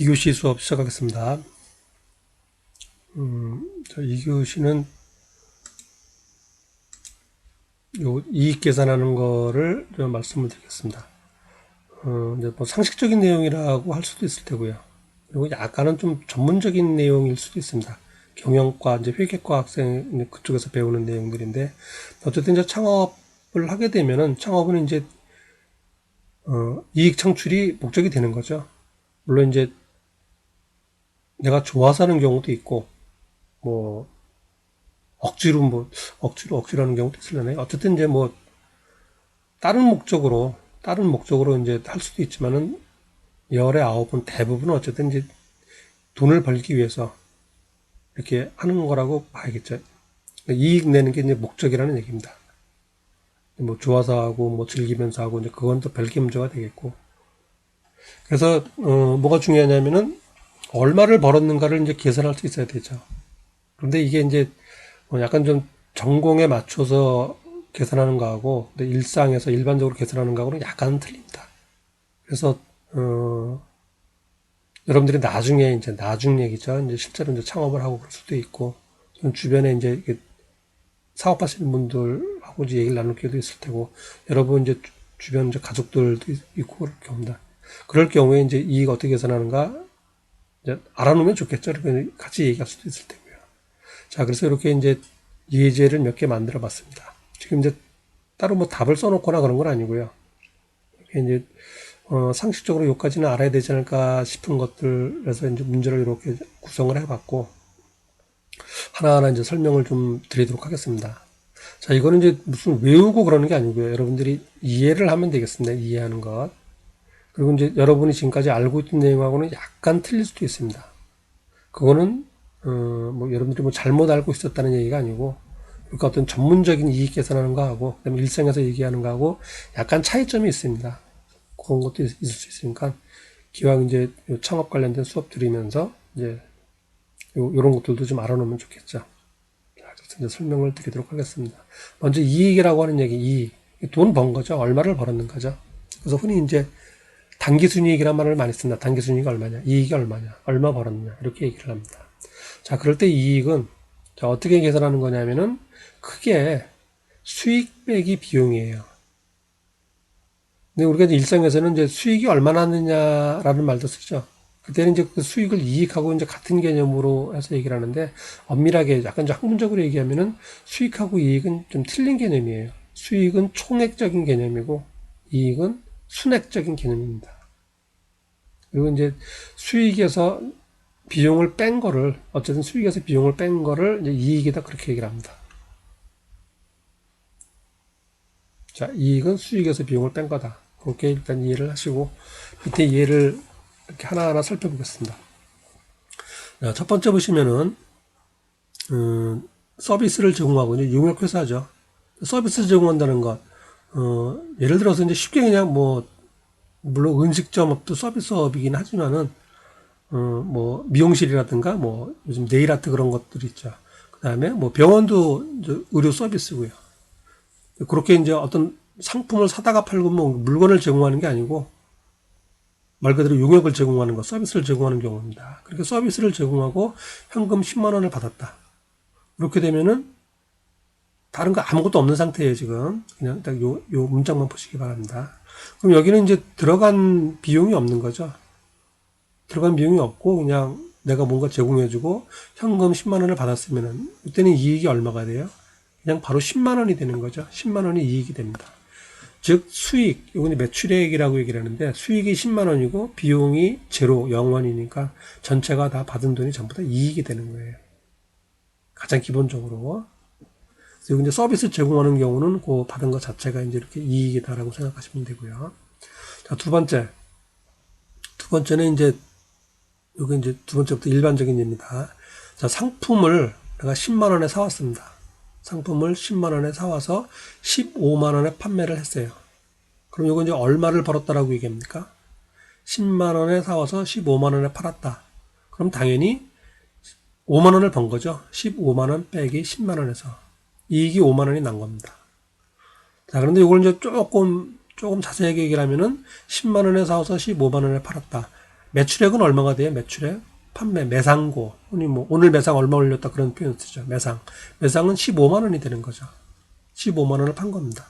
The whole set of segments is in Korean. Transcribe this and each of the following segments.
2교시 수업 시작하겠습니다. 2교시는 요 이익 계산하는 거를 좀 말씀을 드리겠습니다. 이제 뭐 상식적인 내용이라고 할 수도 있을 테고요. 그리고 약간은 좀 전문적인 내용일 수도 있습니다. 경영과, 이제 회계과 학생 그쪽에서 배우는 내용들인데, 어쨌든 이제 창업을 하게 되면은 창업은 이제 이익 창출이 목적이 되는 거죠. 물론 이제 내가 좋아서 하는 경우도 있고, 뭐 억지로 하는 경우도 있으려나요? 어쨌든 이제 뭐 다른 목적으로 이제 할 수도 있지만은 열의 아홉은 대부분 어쨌든 이제 돈을 벌기 위해서 이렇게 하는 거라고 봐야겠죠. 이익 내는 게 이제 목적이라는 얘기입니다. 뭐 좋아서 하고 뭐 즐기면서 하고 이제 그건 또 별개 문제가 되겠고. 그래서 뭐가 중요하냐면은 얼마를 벌었는가를 이제 계산할 수 있어야 되죠. 그런데 이게 이제 약간 좀 전공에 맞춰서 계산하는 거하고 일상에서 일반적으로 계산하는 거하고는 약간 틀립니다. 그래서 여러분들이 나중에 이제 나중 얘기죠. 이제 실제로 이제 창업을 하고 그럴 수도 있고 주변에 이제 사업하시는 분들하고 이제 얘기를 나눌 기회도 있을 테고 여러분 이제 주변 이제 가족들도 있고 그럴 경우입니다. 그럴 경우에 이제 이익 어떻게 계산하는가 이제 알아놓으면 좋겠죠. 그러니까 같이 얘기할 수도 있을 테고요. 자, 그래서 이렇게 이제 예제를 몇 개 만들어 봤습니다. 지금 이제 따로 뭐 답을 써놓거나 그런 건 아니고요. 이제 상식적으로 여기까지는 알아야 되지 않을까 싶은 것들에서 이제 문제를 이렇게 구성을 해봤고 하나하나 이제 설명을 좀 드리도록 하겠습니다. 자, 이거는 이제 무슨 외우고 그러는 게 아니고요. 여러분들이 이해를 하면 되겠습니다. 이해하는 것. 그리고 이제 여러분이 지금까지 알고 있던 내용하고는 약간 틀릴 수도 있습니다. 그거는 뭐 여러분들이 뭐 잘못 알고 있었다는 얘기가 아니고 그러니까 어떤 전문적인 이익 계산하는 거하고 그다음에 일상에서 얘기하는 거하고 약간 차이점이 있습니다. 그런 것도 있을 수 있으니까 기왕 이제 창업 관련된 수업 들으면서 이제 요런 것들도 좀 알아놓으면 좋겠죠. 그래서 이제 설명을 드리도록 하겠습니다. 먼저 이익이라고 하는 얘기, 이익. 돈 번 거죠. 얼마를 벌었는가죠. 그래서 흔히 이제 단기순이익이란 말을 많이 씁니다. 단기순이익이 얼마냐, 이익이 얼마냐, 얼마 벌었느냐 이렇게 얘기를 합니다. 자, 그럴 때 이익은 자, 어떻게 계산하는 거냐면은 크게 수익 빼기 비용이에요. 근데 우리가 이제 일상에서는 이제 수익이 얼마나 났느냐라는 말도 쓰죠. 그때는 이제 그 수익을 이익하고 이제 같은 개념으로 해서 얘기를 하는데 엄밀하게 약간 좀 학문적으로 얘기하면은 수익하고 이익은 좀 틀린 개념이에요. 수익은 총액적인 개념이고 이익은 순액적인 개념입니다. 그리고 이제 수익에서 비용을 뺀 거를 어쨌든 수익에서 비용을 뺀 거를 이제 이익이다 그렇게 얘기를 합니다. 자, 이익은 수익에서 비용을 뺀 거다. 그렇게 일단 이해를 하시고 밑에 이해를 이렇게 하나하나 살펴보겠습니다. 자, 첫 번째 보시면은 서비스를 제공하고 이제 용역회사죠. 서비스 제공한다는 것. 예를 들어서 이제 쉽게 그냥 뭐 물론 음식점업도 서비스업이긴 하지만은 뭐 미용실이라든가 뭐 요즘 네일아트 그런 것들이 있죠. 그다음에 뭐 병원도 이제 의료 서비스고요. 그렇게 이제 어떤 상품을 사다가 팔고 뭐 물건을 제공하는 게 아니고 말 그대로 용역을 제공하는 것, 서비스를 제공하는 경우입니다. 그렇게 서비스를 제공하고 현금 10만 원을 받았다. 이렇게 되면은 다른 거 아무것도 없는 상태예요, 지금. 그냥 딱 요 문장만 보시기 바랍니다. 그럼 여기는 이제 들어간 비용이 없는 거죠. 들어간 비용이 없고 그냥 내가 뭔가 제공해주고 현금 10만 원을 받았으면은 이때는 이익이 얼마가 돼요? 그냥 바로 10만 원이 되는 거죠. 10만 원이 이익이 됩니다. 즉 수익, 이건 매출액이라고 얘기를 하는데 수익이 10만 원이고 비용이 제로, 0원이니까 전체가 다 받은 돈이 전부 다 이익이 되는 거예요. 가장 기본적으로. 그래서 이제 서비스 제공하는 경우는 그 받은 것 자체가 이제 이렇게 이익이다라고 생각하시면 되고요. 자, 두 번째는 이제 여기 이제 두 번째부터 일반적인 예입니다. 자, 상품을 내가 10만 원에 사왔습니다. 상품을 10만 원에 사와서 15만 원에 판매를 했어요. 그럼 이거 이제 얼마를 벌었다라고 얘기합니까? 10만 원에 사와서 15만 원에 팔았다. 그럼 당연히 5만 원을 번 거죠. 15만 원 빼기 10만 원에서 이익이 5만 원이 난 겁니다. 자, 그런데 이걸 이제 조금 자세하게 얘기를 하면은 10만 원에 사와서 15만 원에 팔았다. 매출액은 얼마가 돼요? 매출액? 판매, 매상고. 흔히 뭐, 오늘 매상 얼마 올렸다 그런 표현 쓰죠. 매상. 매상은 15만 원이 되는 거죠. 15만 원을 판 겁니다.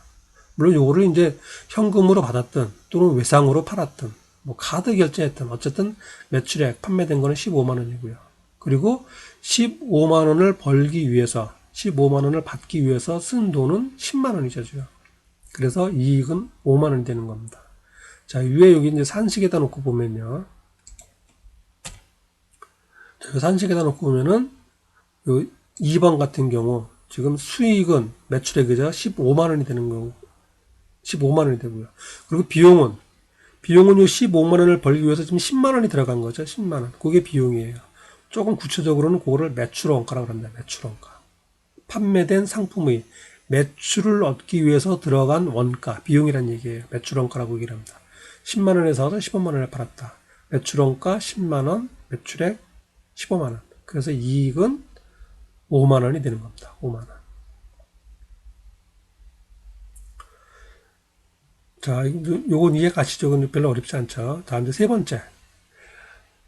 물론 요거를 이제 현금으로 받았든 또는 외상으로 팔았든 뭐 카드 결제했든 어쨌든 매출액 판매된 거는 15만 원이고요. 그리고 15만 원을 벌기 위해서 15만 원을 받기 위해서 쓴 돈은 10만 원이죠. 그래서 이익은 5만 원이 되는 겁니다. 자, 위에 여기 이제 산식에다 놓고 보면요. 자, 산식에다 놓고 보면은 요 2번 같은 경우 지금 수익은 매출액이죠. 15만 원이 되는 거고 15만 원이 되고요. 그리고 비용은 요 15만 원을 벌기 위해서 지금 10만 원이 들어간 거죠. 10만 원. 그게 비용이에요. 조금 구체적으로는 그거를 매출원가라고 합니다. 매출원가. 판매된 상품의 매출을 얻기 위해서 들어간 원가, 비용이란 얘기예요. 매출원가라고 얘기를 합니다. 10만 원에 사서 15만 원에 팔았다. 매출원가 10만 원, 매출액 15만 원. 그래서 이익은 5만 원이 되는 겁니다. 5만 원. 자, 요건 이해 가시죠? 별로 어렵지 않죠? 자, 이제 세 번째.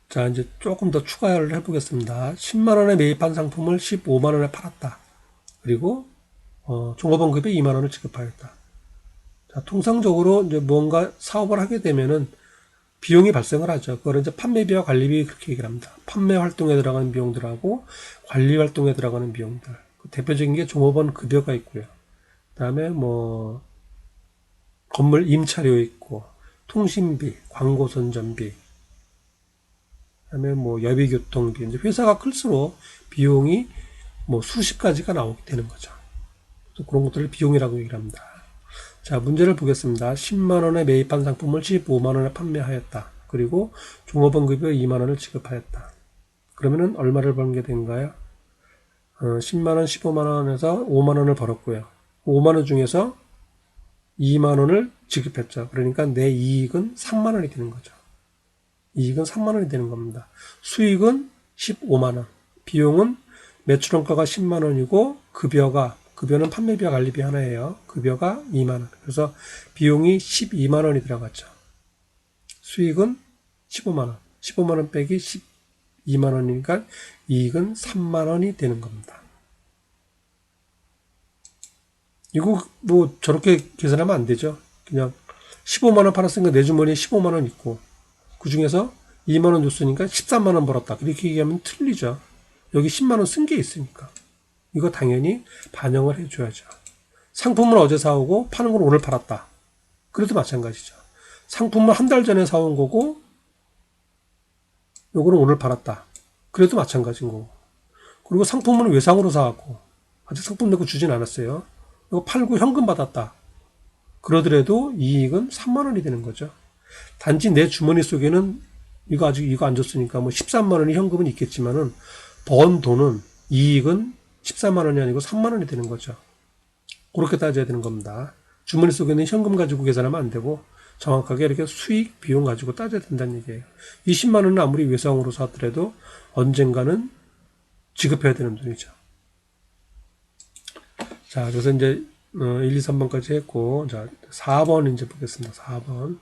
자, 이제 조금 더 추가를 해보겠습니다. 10만 원에 매입한 상품을 15만 원에 팔았다. 그리고 종업원급에 2만 원을 지급하였다. 자, 통상적으로 이제 뭔가 사업을 하게 되면은 비용이 발생을 하죠. 그걸 이제 판매비와 관리비 그렇게 얘기를 합니다. 판매 활동에 들어가는 비용들하고 관리 활동에 들어가는 비용들. 그 대표적인 게 종업원 급여가 있고요. 그다음에 뭐 건물 임차료 있고 통신비, 광고 선전비, 그다음에 뭐 여비교통비. 이제 회사가 클수록 비용이 뭐 수십 가지가 나오게 되는 거죠. 그런 것들을 비용이라고 얘기를 합니다. 자, 문제를 보겠습니다. 10만 원에 매입한 상품을 15만 원에 판매하였다. 그리고 종업원급여 2만 원을 지급하였다. 그러면은 얼마를 벌게 된가요? 10만 원, 15만 원에서 5만 원을 벌었고요. 5만 원 중에서 2만 원을 지급했죠. 그러니까 내 이익은 3만 원이 되는 거죠. 이익은 3만 원이 되는 겁니다. 수익은 15만 원. 비용은 매출원가가 10만 원이고 급여는 판매비와 관리비 하나예요. 급여가 2만 원. 그래서 비용이 12만 원이 들어갔죠. 수익은 15만 원. 15만 원 빼기 12만 원이니까 이익은 3만 원이 되는 겁니다. 이거 뭐 저렇게 계산하면 안 되죠. 그냥 15만 원 팔았으니까 내 주머니에 15만 원 있고 그 중에서 2만 원 줬으니까 13만 원 벌었다. 그렇게 얘기하면 틀리죠. 여기 10만 원 쓴 게 있으니까. 이거 당연히 반영을 해줘야죠. 상품을 어제 사오고 파는 걸 오늘 팔았다. 그래도 마찬가지죠. 상품을 한 달 전에 사온 거고 요거는 오늘 팔았다. 그래도 마찬가지인 거고. 그리고 상품은 외상으로 사왔고 아직 상품 내고 주진 않았어요. 이거 팔고 현금 받았다. 그러더라도 이익은 3만 원이 되는 거죠. 단지 내 주머니 속에는 이거 안 줬으니까 뭐 13만 원이 현금은 있겠지만은 번 돈은 이익은 14만 원이 아니고 3만 원이 되는 거죠. 그렇게 따져야 되는 겁니다. 주머니 속에는 현금 가지고 계산하면 안 되고 정확하게 이렇게 수익, 비용 가지고 따져야 된다는 얘기예요. 20만 원은 아무리 외상으로 사더라도 언젠가는 지급해야 되는 돈이죠. 자, 그래서 이제 1, 2, 3번까지 했고, 자, 4번 이제 보겠습니다. 4번.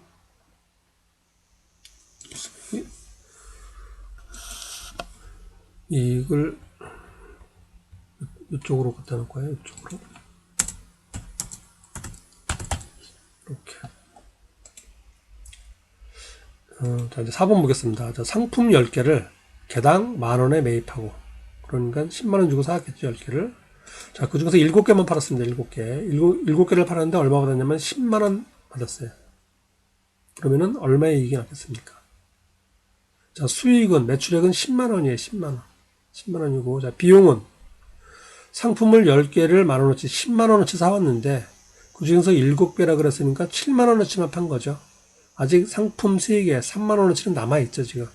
이걸 이쪽으로 갖다 놓을 거예요. 이쪽으로. 이렇게. 자, 이제 4번 보겠습니다. 자, 상품 10개를 개당 만원에 매입하고, 그러니까 10만원 주고 사왔겠죠, 10개를. 자, 그 중에서 7개만 팔았습니다, 7개. 7개를 팔았는데 얼마 받았냐면 10만원 받았어요. 그러면은 얼마의 이익이 났겠습니까? 자, 수익은, 매출액은 10만원이에요, 10만원. 10만원이고, 자, 비용은 상품을 10개를 만원어치, 10만원어치 사왔는데, 그 중에서 7개라 그랬으니까 7만원어치만 판 거죠. 아직 상품 3개, 3만원어치는 남아있죠, 지금.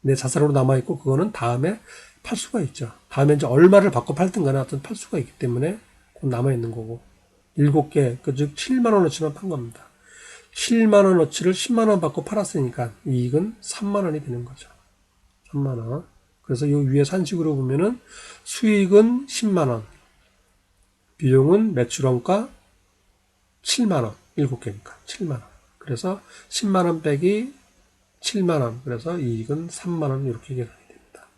내 자산으로 남아있고, 그거는 다음에 팔 수가 있죠. 다음에 이제 얼마를 받고 팔든 간에 어떤 팔 수가 있기 때문에 남아있는 거고. 7개, 즉 7만원어치만 판 겁니다. 7만원어치를 10만원 받고 팔았으니까 이익은 3만원이 되는 거죠. 3만원. 그래서 이 위에 산식으로 보면은 수익은 10만원, 비용은 매출원가 7만원, 7개니까 7만원. 그래서 10만원 빼기 7만원. 그래서 이익은 3만원 이렇게 계산이 됩니다.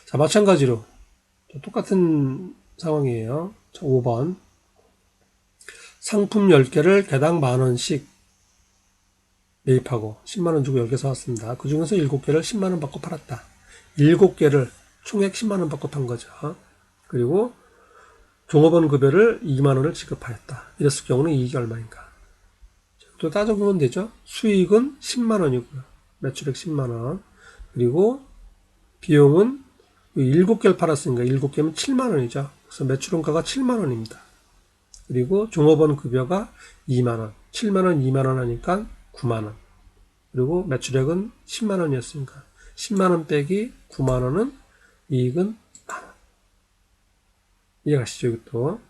자, 마찬가지로 똑같은 상황이에요. 자, 5번. 상품 10개를 개당 만원씩 매입하고 10만원 주고 10개 사왔습니다. 그 중에서 7개를 10만원 받고 팔았다. 7개를 총액 10만원 받고 판 거죠. 그리고 종업원 급여를 2만원을 지급하였다. 이랬을 경우는 이익이 얼마인가? 또 따져보면 되죠. 수익은 10만원이고요. 매출액 10만원. 그리고 비용은 7개를 팔았으니까 7개면 7만원이죠. 그래서 매출원가가 7만원입니다. 그리고 종업원 급여가 2만원. 7만원, 2만원 하니까 9만원. 그리고 매출액은 10만원이었으니까 10만원 빼기 9만원은 이익은 만원. 이해가시죠, 이것도?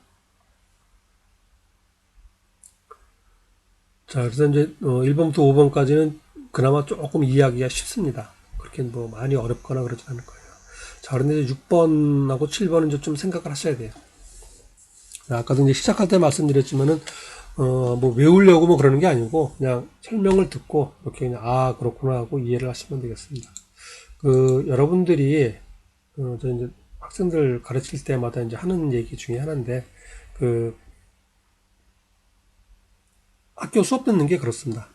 자, 그래서 이제 1번부터 5번까지는 그나마 조금 이해하기가 쉽습니다. 그렇게 뭐 많이 어렵거나 그러지 않을 거예요. 자, 그런데 이제 6번하고 7번은 이제 좀 생각을 하셔야 돼요. 아까도 이제 시작할 때 말씀드렸지만은 뭐 외우려고 뭐 그러는 게 아니고 그냥 설명을 듣고 이렇게 그냥 아 그렇구나 하고 이해를 하시면 되겠습니다. 여러분들이 저 이제 학생들 가르칠 때마다 이제 하는 얘기 중에 하나인데 학교 수업 듣는 게 그렇습니다.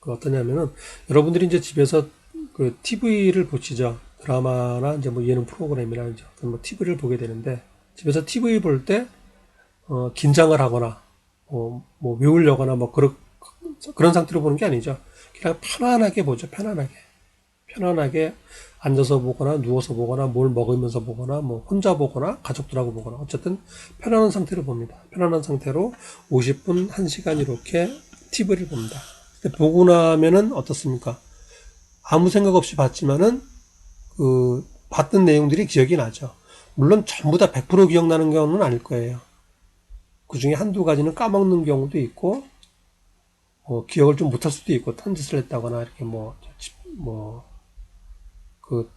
어떠냐면은 여러분들이 이제 집에서 TV를 보시죠. 드라마나 이제 뭐 예능 프로그램이나 이제 어떤 뭐 TV를 보게 되는데 집에서 TV 볼 때 긴장을 하거나 뭐 외우려거나 뭐 그런 상태로 보는 게 아니죠. 그냥 편안하게 보죠. 편안하게 앉아서 보거나 누워서 보거나 뭘 먹으면서 보거나 뭐 혼자 보거나 가족들하고 보거나 어쨌든 편안한 상태로 봅니다. 편안한 상태로 50분, 1시간 이렇게 TV를 봅니다. 근데 보고 나면은 어떻습니까? 아무 생각 없이 봤지만은 봤던 내용들이 기억이 나죠. 물론 전부 다 100% 기억나는 경우는 아닐 거예요. 그 중에 한두 가지는 까먹는 경우도 있고, 기억을 좀 못할 수도 있고, 딴짓을 했다거나, 이렇게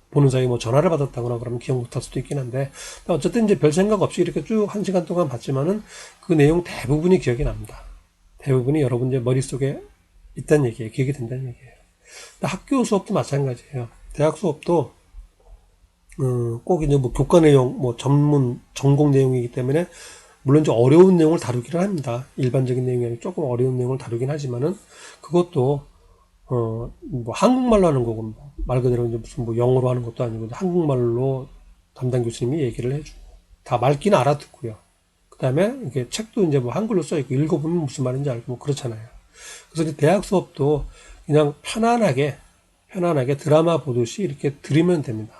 보는 사이에 뭐 전화를 받았다거나 그러면 기억 못할 수도 있긴 한데, 어쨌든 이제 별 생각 없이 이렇게 쭉 1시간 동안 봤지만은 그 내용 대부분이 기억이 납니다. 대부분이 여러분 이제 머릿속에 있다는 얘기예요. 기억이 된다는 얘기예요. 학교 수업도 마찬가지예요. 대학 수업도, 꼭 이제 뭐 교과 내용, 뭐 전공 내용이기 때문에 물론 좀 어려운 내용을 다루기는 합니다. 일반적인 내용이 아니라 조금 어려운 내용을 다루긴 하지만은 그것도 뭐 한국말로 하는 거고 말 그대로 이제 무슨 뭐 영어로 하는 것도 아니고 한국말로 담당 교수님이 얘기를 해주고 다 말귀는 알아듣고요. 그 다음에 이게 책도 이제 뭐 한글로 써 있고 읽어보면 무슨 말인지 알고 뭐 그렇잖아요. 그래서 이제 대학 수업도 그냥 편안하게 드라마 보듯이 이렇게 들으면 됩니다.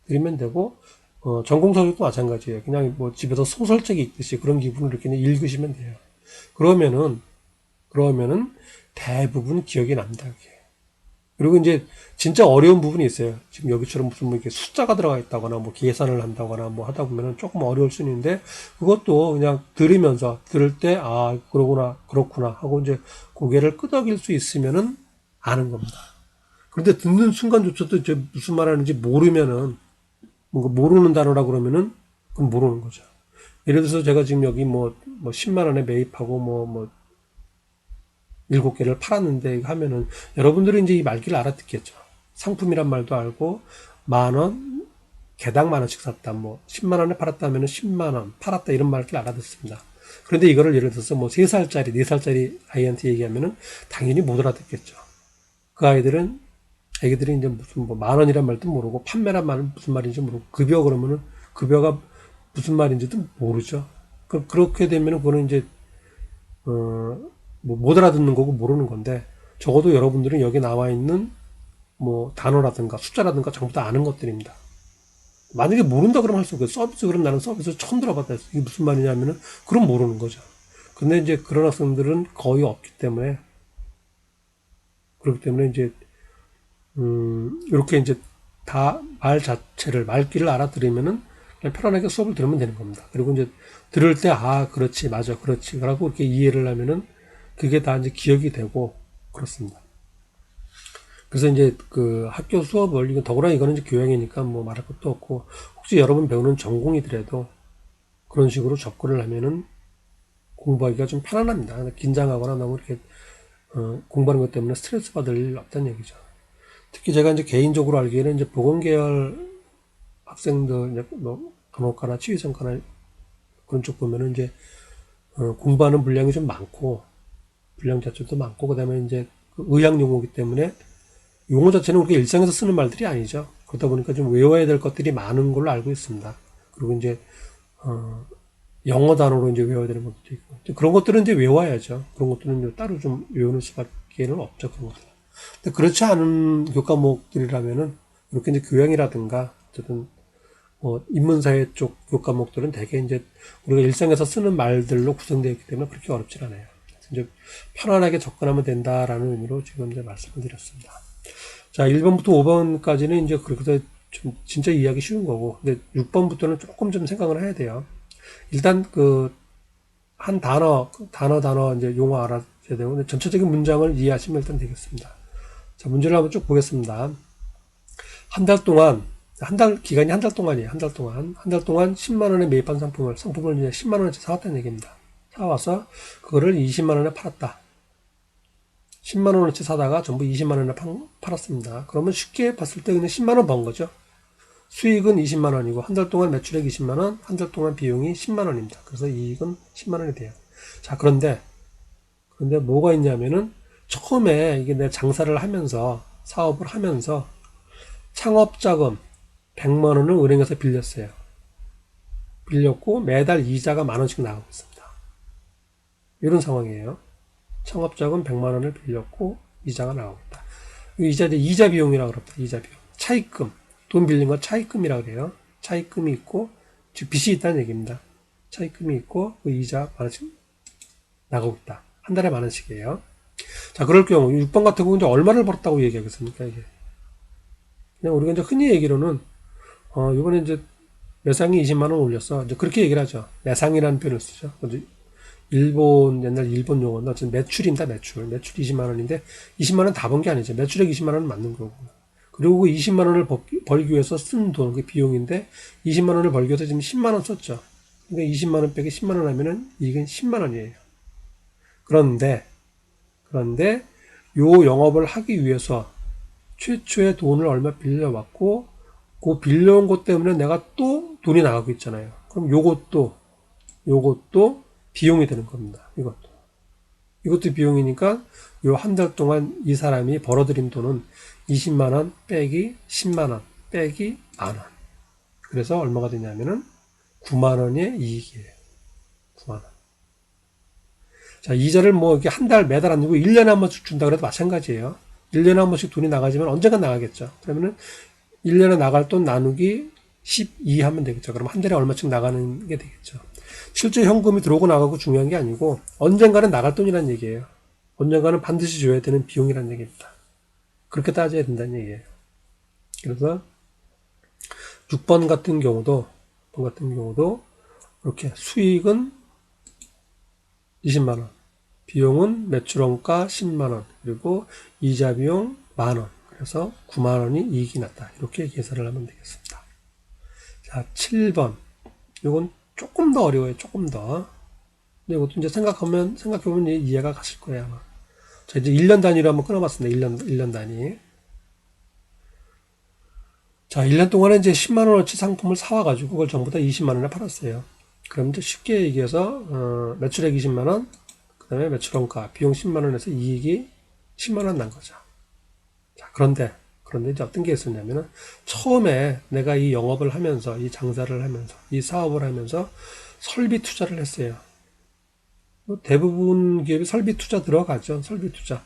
들으면 되고 전공 서적도 마찬가지예요. 그냥 뭐 집에서 소설책이 읽듯이 그런 기분으로 이렇게 읽으시면 돼요. 그러면은 대부분 기억이 납니다. 그게. 그리고 이제 진짜 어려운 부분이 있어요. 지금 여기처럼 무슨 뭐 이렇게 숫자가 들어가 있다거나 뭐 계산을 한다거나 뭐 하다 보면은 조금 어려울 수는 있는데 그것도 그냥 들을 때 아 그렇구나 하고 이제 고개를 끄덕일 수 있으면은 아는 겁니다. 그런데 듣는 순간조차도 이제 무슨 말하는지 모르면은 뭔가 모르는 단어라 그러면은 그건 모르는 거죠. 예를 들어서 제가 지금 여기 뭐 10만 원에 매입하고 뭐 7개를 팔았는데 하면은 여러분들은 이제 이 말귀를 알아듣겠죠. 상품이란 말도 알고 만원 개당 만원씩 샀다. 뭐 10만 원에 팔았다 하면은 10만 원 팔았다 이런 말귀를 알아듣습니다. 그런데 이거를 예를 들어서 뭐 3살짜리, 4살짜리 아이한테 얘기하면은 당연히 못 알아듣겠죠. 그 애기들이 이제 무슨 뭐 만원이란 말도 모르고 판매란 말은 무슨 말인지 모르고 급여 그러면은 급여가 무슨 말인지도 모르죠. 그렇게 되면은 그거는 이제 뭐 못 알아듣는 거고 모르는 건데 적어도 여러분들은 여기 나와 있는 뭐 단어라든가 숫자라든가 전부 다 아는 것들입니다. 만약에 모른다 그러면 할 수 없고 서비스 그럼 나는 서비스 처음 들어봤다 했어. 이게 무슨 말이냐면은 그럼 모르는 거죠. 근데 이제 그런 학생들은 거의 없기 때문에 그렇기 때문에 이제 이렇게 이제 다 말귀를 알아들으면은 그냥 편안하게 수업을 들으면 되는 겁니다. 그리고 이제 들을 때, 아, 그렇지, 맞아, 그렇지. 라고 이렇게 이해를 하면은 그게 다 이제 기억이 되고 그렇습니다. 그래서 이제 학교 수업을, 더구나 이거는 이제 교양이니까 뭐 말할 것도 없고, 혹시 여러분 배우는 전공이더라도 그런 식으로 접근을 하면은 공부하기가 좀 편안합니다. 긴장하거나 너무 이렇게, 공부하는 것 때문에 스트레스 받을 일 없다는 얘기죠. 특히 제가 이제 개인적으로 알기에는 이제 보건계열 학생들, 이제 뭐 간호과나 치유생과나 그런 쪽 보면은 이제 공부하는 분량이 좀 많고, 분량 자체도 많고, 그 다음에 이제 그 의학 용어이기 때문에 용어 자체는 우리가 일상에서 쓰는 말들이 아니죠. 그러다 보니까 좀 외워야 될 것들이 많은 걸로 알고 있습니다. 그리고 이제, 영어 단어로 이제 외워야 되는 것도 있고. 그런 것들은 이제 외워야죠. 그런 것들은 이제 따로 좀 외우는 수밖에는 없죠. 그런 것들. 근데 그렇지 않은 교과목들이라면은, 이렇게 이제 교양이라든가, 어쨌든, 인문사회 쪽 교과목들은 대개 이제 우리가 일상에서 쓰는 말들로 구성되어 있기 때문에 그렇게 어렵진 않아요. 이제 편안하게 접근하면 된다라는 의미로 지금 이제 말씀을 드렸습니다. 자, 1번부터 5번까지는 이제 그렇게 좀 진짜 이해하기 쉬운 거고, 근데 6번부터는 조금 좀 생각을 해야 돼요. 일단 한 단어 이제 용어 알아야 되고, 근데 전체적인 문장을 이해하시면 일단 되겠습니다. 자, 문제를 한번 쭉 보겠습니다. 한 달 동안, 기간이 한 달 동안이에요. 한 달 동안 10만 원에 매입한 상품을 이제 10만 원어치 사왔다는 얘기입니다. 사와서 그거를 20만 원에 팔았다. 10만 원어치 사다가 전부 20만 원에 팔았습니다. 그러면 쉽게 봤을 때 그냥 10만 원 번 거죠. 수익은 20만 원이고 한 달 동안 매출액 20만 원, 한 달 동안 비용이 10만 원입니다. 그래서 이익은 10만 원이 돼요. 자, 그런데 뭐가 있냐면은 처음에 이게 내 장사를 하면서 사업을 하면서 창업자금 100만 원을 은행에서 빌렸어요. 빌렸고 매달 이자가 만 원씩 나가고 있습니다. 이런 상황이에요. 창업자금 100만 원을 빌렸고 이자가 나가고 있다. 이자 비용이라고 그럽니다. 이자 비용. 차입금. 돈 빌린 거 차입금이라고 그래요. 차입금이 있고, 즉 빚이 있다는 얘기입니다. 차입금이 있고 그 이자 만 원씩 나가고 있다. 한 달에 만 원씩이에요. 자, 그럴 경우 6번 같은 경우는 이제 얼마를 벌었다고 얘기하겠습니까, 이게? 그냥 우리가 이제 흔히 얘기로는 이번에 이제 매상이 20만 원 올렸어. 이제 그렇게 얘기를 하죠. 매상이라는 표현을 쓰죠. 옛날 일본 용어인데, 어쨌든 매출입니다, 매출. 매출이 20만 원인데, 20만 원 다 번 게 아니죠. 매출액 20만 원은 맞는 거고. 그리고 그 20만 원을 벌기 위해서 쓴 돈, 그 비용인데, 20만 원을 벌기 위해서 지금 10만 원 썼죠. 그러니까 20만 원 빼기 10만 원 하면은 이익은 10만 원이에요. 그런데, 요 영업을 하기 위해서 최초에 돈을 얼마 빌려왔고, 그 빌려온 것 때문에 내가 또 돈이 나가고 있잖아요. 그럼 요것도 비용이 되는 겁니다. 이것도 비용이니까 요 한 달 동안 이 사람이 벌어들인 돈은 20만 원 빼기 10만 원 빼기 만 원. 그래서 얼마가 되냐면은 9만 원의 이익이에요. 9만 원. 자, 이자를 뭐 이게 한 달 매달 안 주고 1년에 한 번씩 준다 그래도 마찬가지예요. 1년에 한 번씩 돈이 나가지만 언젠가 나가겠죠. 그러면은 1년에 나갈 돈 나누기 12 하면 되겠죠. 그럼 한 달에 얼마씩 나가는 게 되겠죠. 실제 현금이 들어오고 나가고 중요한 게 아니고 언젠가는 나갈 돈이라는 얘기예요. 언젠가는 반드시 줘야 되는 비용이라는 얘기입니다. 그렇게 따져야 된다는 얘기예요. 그래서 6번 같은 경우도 이렇게 수익은 20만 원, 비용은 매출원가 10만 원, 그리고 이자 비용 만 원. 그래서 9만 원이 이익이 났다. 이렇게 계산을 하면 되겠습니다. 자, 7번. 이건 조금 더 어려워요. 조금 더. 근데 이것도 이제 생각해보면 이해가 가실 거예요, 아마. 자, 이제 1년 단위로 한번 끊어봤습니다. 1년 단위. 자, 1년 동안에 이제 10만 원어치 상품을 사와가지고 그걸 전부 다 20만 원에 팔았어요. 그럼 이제 쉽게 얘기해서, 매출액 20만 원, 그 다음에 매출원가, 비용 10만 원에서 이익이 10만 원 난 거죠. 자, 그런데 이제 어떤 게 있었냐면은, 처음에 내가 이 영업을 하면서, 이 장사를 하면서, 이 사업을 하면서 설비 투자를 했어요. 대부분 기업이 설비 투자 들어가죠. 설비 투자.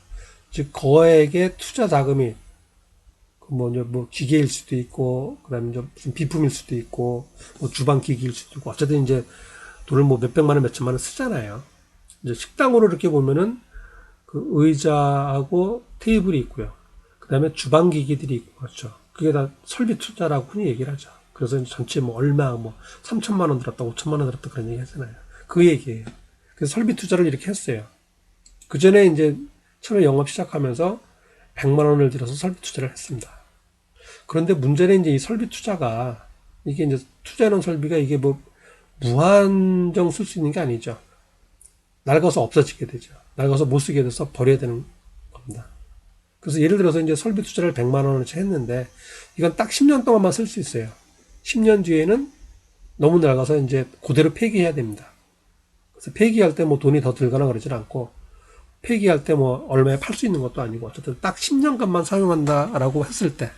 즉, 거액의 투자 자금이, 뭐 기계일 수도 있고, 그 다음에 무슨 비품일 수도 있고, 뭐 주방 기기일 수도 있고, 어쨌든 이제 돈을 뭐 몇백만 원, 몇천만 원 쓰잖아요. 이제 식당으로 이렇게 보면은 그 의자하고 테이블이 있고요. 그 다음에 주방 기기들이 있고, 그렇죠. 그게 다 설비 투자라고 흔히 얘기를 하죠. 그래서 전체 뭐 얼마, 3천만 원 들었다, 5천만 원 들었다 그런 얘기 하잖아요. 그 얘기예요. 그래서 설비 투자를 이렇게 했어요. 그 전에 이제 처음에 영업 시작하면서 100만 원을 들여서 설비 투자를 했습니다. 그런데 문제는 이제 이 설비 투자가, 이게 이제 투자하는 설비가 이게 뭐 무한정 쓸 수 있는 게 아니죠. 낡아서 없어지게 되죠. 낡아서 못 쓰게 돼서 버려야 되는 겁니다. 그래서 예를 들어서 이제 설비 투자를 100만 원어치 했는데 이건 딱 10년 동안만 쓸 수 있어요. 10년 뒤에는 너무 낡아서 이제 그대로 폐기해야 됩니다. 그래서 폐기할 때 뭐 돈이 더 들거나 그러진 않고 폐기할 때 뭐 얼마에 팔 수 있는 것도 아니고 어쨌든 딱 10년간만 사용한다라고 했을 때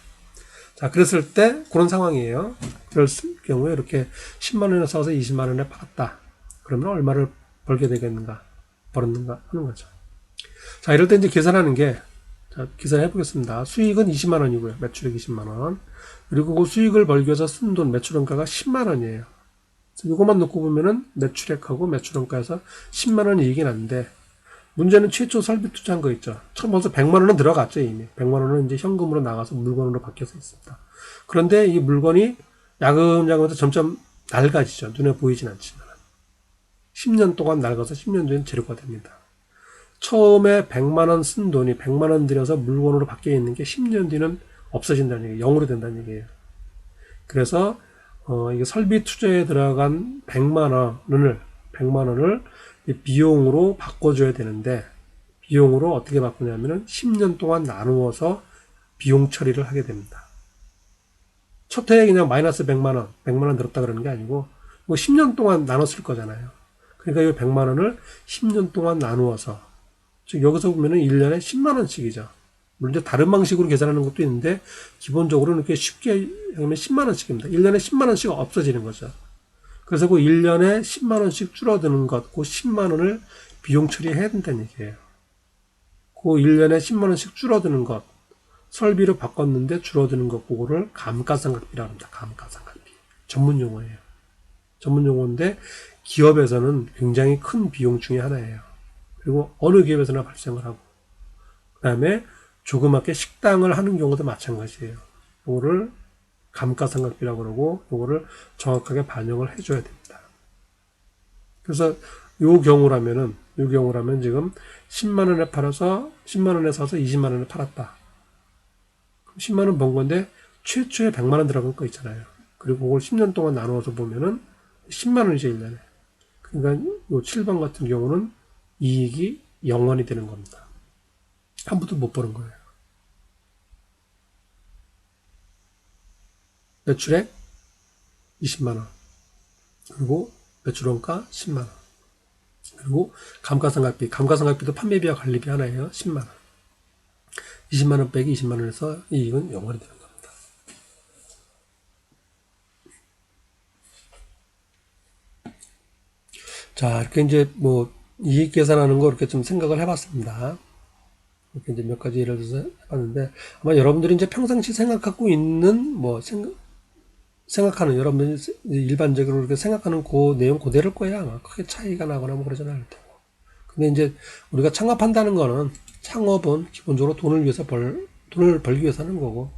자, 그랬을 때 그런 상황이에요. 그럴 경우에 이렇게 10만 원에 사서 20만 원에 팔았다. 그러면 얼마를 벌게 되겠는가? 벌었는가? 하는 거죠. 자, 이럴 때 이제 계산하는 게 자, 계산해 보겠습니다. 수익은 20만 원이고요. 매출액 20만 원. 그리고 그 수익을 벌기 위해서 쓴 돈 매출원가가 10만 원이에요. 그래서 이것만 놓고 보면은 매출액하고 매출원가에서 10만 원 이익이 나는데 문제는 최초 설비 투자한 거 있죠. 처음 벌써 100만 원은 들어갔죠, 이미. 100만 원은 이제 현금으로 나가서 물건으로 바뀌어서 있습니다. 그런데 이 물건이 야금야금 점점 낡아지죠. 눈에 보이진 않지만. 10년 동안 낡아서 10년 뒤엔 재료가 됩니다. 처음에 100만 원 쓴 돈이 100만 원 들여서 물건으로 바뀌어 있는 게 10년 뒤는 없어진다는 얘기예요. 0으로 된다는 얘기예요. 그래서 이게 설비 투자에 들어간 100만 원을 비용으로 바꿔줘야 되는데 비용으로 어떻게 바꾸냐면은 10년 동안 나누어서 비용 처리를 하게 됩니다. 첫 해에 그냥 마이너스 100만 원, 100만 원 들었다 그러는 게 아니고 뭐 10년 동안 나눴을 거잖아요. 그러니까 이 100만 원을 10년 동안 나누어서 즉 여기서 보면은 1년에 10만 원씩이죠. 물론 이제 다른 방식으로 계산하는 것도 있는데 기본적으로 이렇게 쉽게 하면 10만 원씩입니다. 1년에 10만 원씩 없어지는 거죠. 그래서 그 1년에 10만 원씩 줄어드는 것, 그 10만 원을 비용 처리해야 된다는 얘기예요. 그 1년에 10만 원씩 줄어드는 것, 설비로 바꿨는데 줄어드는 것, 그거를 감가상각비라고 합니다. 감가상각비. 전문 용어예요. 전문 용어인데 기업에서는 굉장히 큰 비용 중에 하나예요. 그리고 어느 기업에서나 발생을 하고 그 다음에 조그맣게 식당을 하는 경우도 마찬가지예요. 이거를 감가상각비라고 그러고 이거를 정확하게 반영을 해줘야 됩니다. 그래서 요 경우라면 지금 10만 원에 팔아서 10만 원에 사서 20만 원에 팔았다. 10만 원 번 건데 최초에 100만 원 들어간 거 있잖아요. 그리고 그걸 10년 동안 나누어서 보면은 10만 원이죠, 1년에. 그러니까 요 7번 같은 경우는 이익이 0원이 되는 겁니다. 한 푼도 못 버는 거예요. 매출액 20만 원. 그리고 매출원가 10만 원. 그리고 감가상각비. 감가상각비도 판매비와 관리비 하나예요. 10만 원. 20만 원 빼기 20만 원에서 이익은 0원이 되는 겁니다. 자, 이렇게 이제 뭐 이익 계산하는 거 이렇게 좀 생각을 해봤습니다. 이렇게 이제 몇 가지 예를 들어서 해봤는데 아마 여러분들이 이제 평상시 생각하고 있는 뭐 생각하는 여러분들이 일반적으로 이렇게 생각하는 그 내용 그대로일 거야. 아마 크게 차이가 나거나 뭐 그러지는 않을 테고. 근데 이제 우리가 창업한다는 거는 창업은 기본적으로 돈을 벌기 위해서 하는 거고.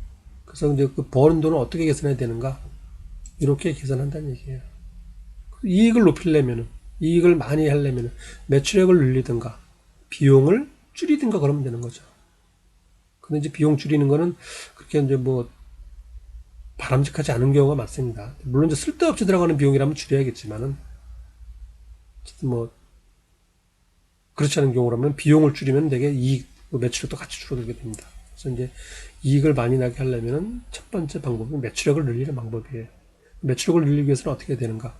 그래서 이제 그 버는 돈을 어떻게 계산해야 되는가? 이렇게 계산한다는 얘기예요. 이익을 높이려면은, 이익을 많이 하려면은 매출액을 늘리든가, 비용을 줄이든가 그러면 되는 거죠. 근데 이제 비용 줄이는 거는 그렇게 이제 뭐 바람직하지 않은 경우가 많습니다. 물론 이제 쓸데없이 들어가는 비용이라면 줄여야겠지만은, 어쨌든 뭐, 그렇지 않은 경우라면 비용을 줄이면 되게 매출액도 같이 줄어들게 됩니다. 그래서 이제 이익을 많이 나게 하려면은 첫 번째 방법은 매출액을 늘리는 방법이에요. 매출액을 늘리기 위해서는 어떻게 해야 되는가?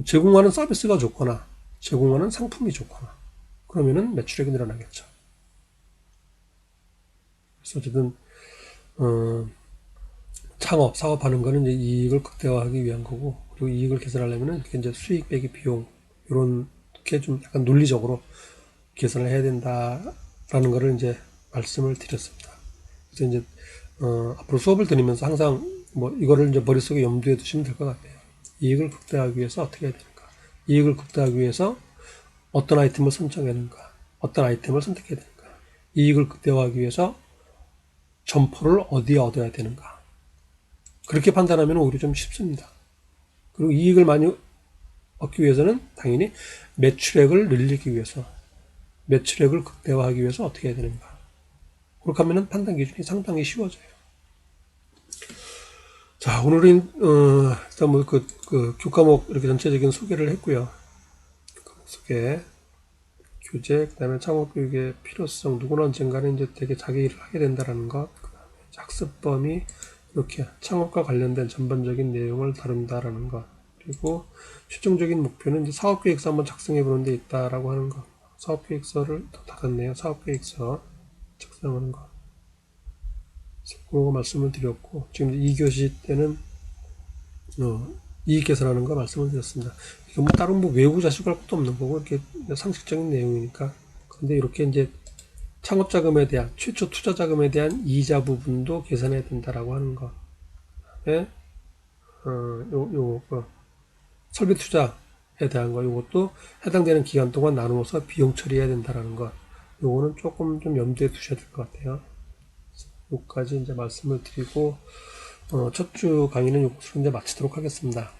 제공하는 서비스가 좋거나, 제공하는 상품이 좋거나, 그러면은 매출액이 늘어나겠죠. 그래서 어쨌든, 사업하는 거는 이제 이익을 극대화하기 위한 거고, 그리고 이익을 개선하려면은 이렇게 이제 수익 빼기 비용, 이렇게 좀 약간 논리적으로 계산을 해야 된다라는 거를 이제 말씀을 드렸습니다. 그래서 이제, 앞으로 수업을 들으면서 항상 뭐 이거를 이제 머릿속에 염두에 두시면 될 것 같아요. 이익을 극대화하기 위해서 어떻게 해야 되는가? 이익을 극대화하기 위해서 어떤 아이템을 선정해야 되는가? 어떤 아이템을 선택해야 되는가? 이익을 극대화하기 위해서 점포를 어디에 얻어야 되는가? 그렇게 판단하면 오히려 좀 쉽습니다. 그리고 이익을 많이 얻기 위해서는 당연히 매출액을 늘리기 위해서, 매출액을 극대화하기 위해서 어떻게 해야 되는가. 그렇게 하면 판단 기준이 상당히 쉬워져요. 자, 오늘은, 일단 뭐 교과목 이렇게 전체적인 소개를 했고요. 교재, 그다음에 창업교육의 필요성, 누구나 언젠가는 이제 되게 자기 일을 하게 된다라는 것, 그다음에 학습 범위, 이렇게 창업과 관련된 전반적인 내용을 다룬다라는 것, 그리고 최종적인 목표는 이제 사업계획서 한번 작성해 보는 데 있다라고 하는 것. 사업계획서를 더 닫았네요. 사업계획서 작성하는 것. 그거 말씀을 드렸고, 지금 2교시 때는 이익 계산하는 거 말씀을 드렸습니다. 이거 뭐 다른 뭐 외우고 자시고 할 것도 없는 거고, 이렇게 상식적인 내용이니까. 근데 이렇게 이제 창업 자금에 대한, 최초 투자 자금에 대한 이자 부분도 계산해야 된다라고 하는 거. 예? 설비 투자에 대한 거, 요것도 해당되는 기간 동안 나누어서 비용 처리해야 된다라는 거. 요거는 조금 좀 염두에 두셔야 될 것 같아요. 요까지 이제 말씀을 드리고, 첫 주 강의는 요것으로 이제 마치도록 하겠습니다.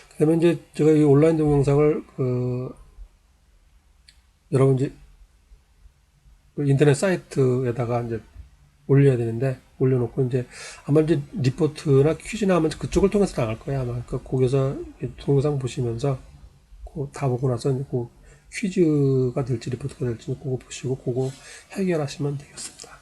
그 다음에 이제 제가 이 온라인 동영상을, 여러분 이제 그 인터넷 사이트에다가 이제 올려야 되는데, 올려놓고 이제 아마 이제 리포트나 퀴즈나 하면 그쪽을 통해서 나갈 거예요. 아마. 그 거기서 동영상 보시면서 다 보고 나서 이제 그 퀴즈가 될지 리포트가 될지 그거 보시고 그거 해결하시면 되겠습니다.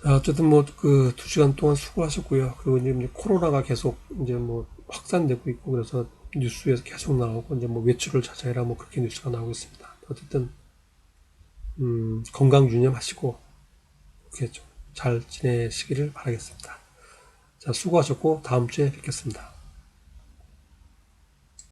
자, 어쨌든 뭐 그 2시간 동안 수고하셨고요. 그리고 이제 코로나가 계속 이제 뭐 확산되고 있고 그래서 뉴스에서 계속 나오고 이제 뭐 외출을 자제해라 뭐 그렇게 뉴스가 나오고 있습니다. 어쨌든 건강 유념하시고 이렇게 좀 잘 지내시기를 바라겠습니다. 자, 수고하셨고 다음 주에 뵙겠습니다.